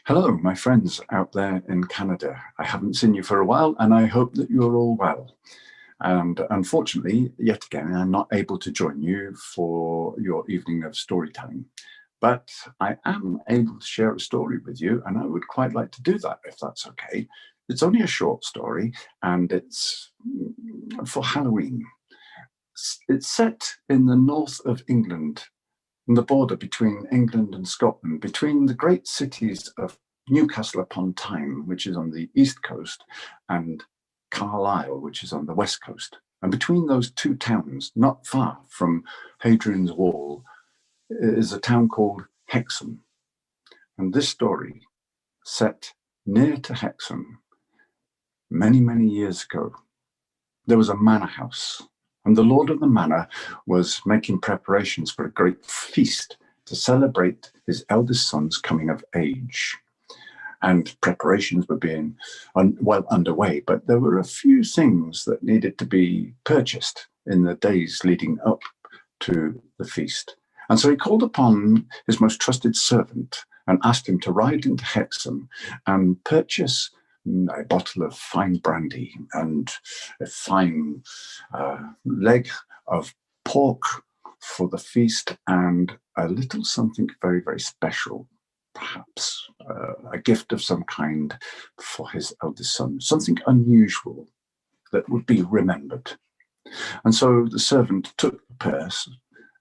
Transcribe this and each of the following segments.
Hello, my friends out there in Canada. I haven't seen you for a while, and I hope that you're all well. And unfortunately, yet again, I'm not able to join you for your evening of storytelling. But I am able to share a story with you, and I would quite like to do that if that's okay. It's only a short story, and it's for Halloween. It's set in the north of England, on the border between England and Scotland, between the great cities of Newcastle upon Tyne, which is on the east coast, and Carlisle, which is on the west coast. And between those two towns, not far from Hadrian's Wall, is a town called Hexham. And this story, set near to Hexham, many, many years ago, there was a manor house. And the lord of the manor was making preparations for a great feast to celebrate his eldest son's coming of age. And preparations were being well underway, but there were a few things that needed to be purchased in the days leading up to the feast. And so he called upon his most trusted servant and asked him to ride into Hexham and purchase a bottle of fine brandy and a fine leg of pork for the feast, and a little something very, very special, perhaps a gift of some kind for his eldest son, something unusual that would be remembered. And so the servant took the purse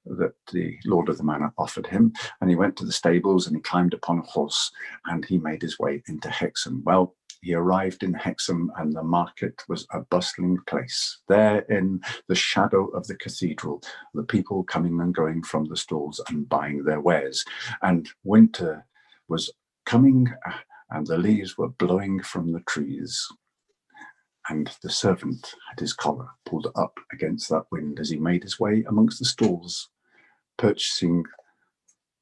that the lord of the manor offered him, and he went to the stables and he climbed upon a horse and he made his way into Hexham. Well, he arrived in Hexham, and the market was a bustling place. There in the shadow of the cathedral, the people coming and going from the stalls and buying their wares. And winter was coming, and the leaves were blowing from the trees. And the servant had his collar pulled up against that wind as he made his way amongst the stalls, purchasing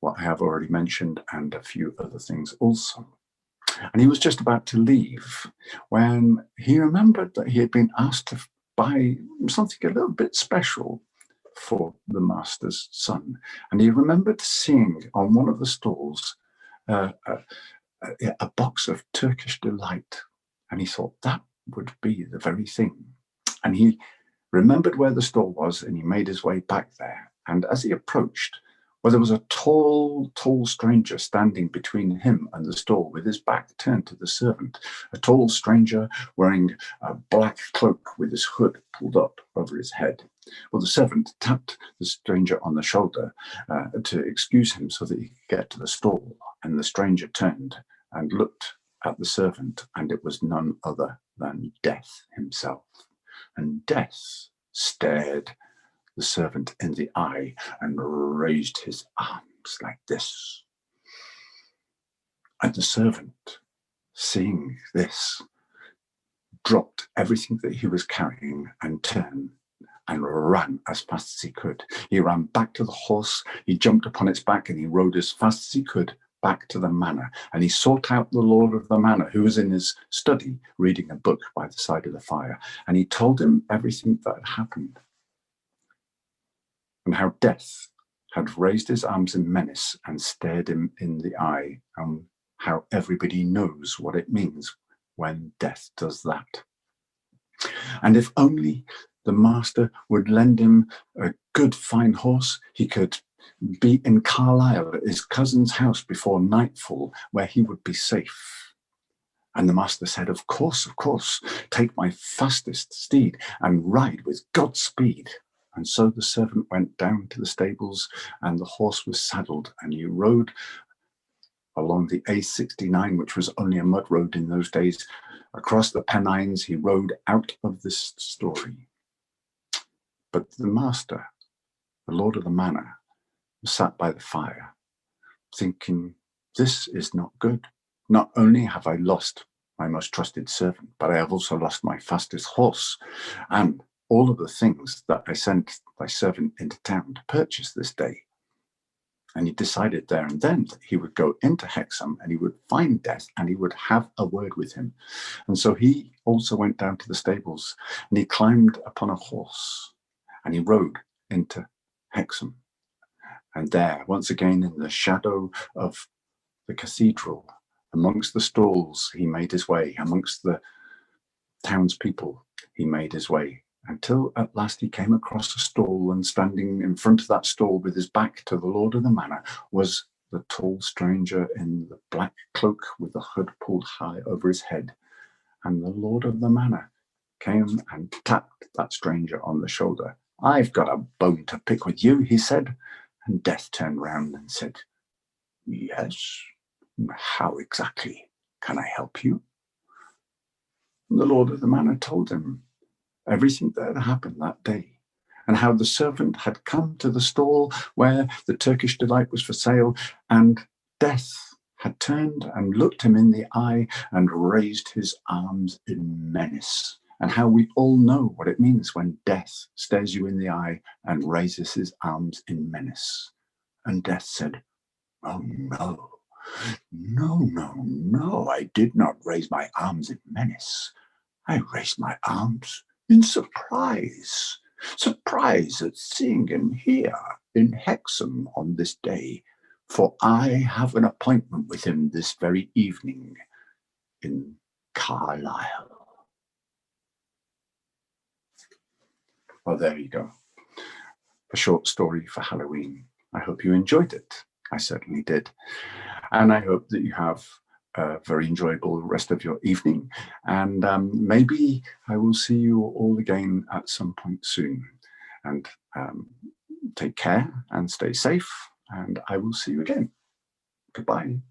what I have already mentioned and a few other things also. And he was just about to leave when he remembered that he had been asked to buy something a little bit special for the master's son. And he remembered seeing on one of the stalls a box of Turkish delight. And he thought that would be the very thing. And he remembered where the stall was, and he made his way back there. And as he approached, well, there was a tall stranger standing between him and the stall with his back turned to the servant, a tall stranger wearing a black cloak with his hood pulled up over his head. Well, the servant tapped the stranger on the shoulder to excuse him so that he could get to the stall. And the stranger turned and looked at the servant, and it was none other than Death himself. And Death stared the servant in the eye and raised his arms like this. And the servant, seeing this, dropped everything that he was carrying and turned and ran as fast as he could. He ran back to the horse, he jumped upon its back, and he rode as fast as he could back to the manor. And he sought out the lord of the manor, who was in his study reading a book by the side of the fire. And he told him everything that had happened, and how Death had raised his arms in menace and stared him in the eye, and how everybody knows what it means when Death does that. And if only the master would lend him a good fine horse, he could be in Carlisle at his cousin's house before nightfall, where he would be safe. And the master said, of course, take my fastest steed and ride with Godspeed. And so the servant went down to the stables, and the horse was saddled, and he rode along the A69, which was only a mud road in those days. Across the Pennines, he rode out of this story. But the master, the lord of the manor, sat by the fire, thinking, this is not good. Not only have I lost my most trusted servant, but I have also lost my fastest horse, and all of the things that I sent my servant into town to purchase this day. And he decided there and then that he would go into Hexham and he would find Death and he would have a word with him. And so he also went down to the stables and he climbed upon a horse and he rode into Hexham. And there, once again, in the shadow of the cathedral, Amongst the stalls he made his way, amongst the townspeople he made his way, until at last he came across a stall, and standing in front of that stall with his back to the lord of the manor was the tall stranger in the black cloak with the hood pulled high over his head. And the lord of the manor came and tapped that stranger on the shoulder. "I've got a bone to pick with you," he said. And Death turned round and said, "Yes, how exactly can I help you?" And the lord of the manor told him everything that had happened that day, and how the servant had come to the stall where the Turkish delight was for sale, and Death had turned and looked him in the eye and raised his arms in menace, and how we all know what it means when Death stares you in the eye and raises his arms in menace. And Death said, "Oh no, no, I did not raise my arms in menace. I raised my arms in surprise. Surprise at seeing him here in Hexham on this day, for I have an appointment with him this very evening in Carlisle." Well, there you go. A short story for Halloween. I hope you enjoyed it. I certainly did. And I hope that you have a very enjoyable rest of your evening. And maybe I will see you all again at some point soon. And take care and stay safe. And I will see you again. Goodbye.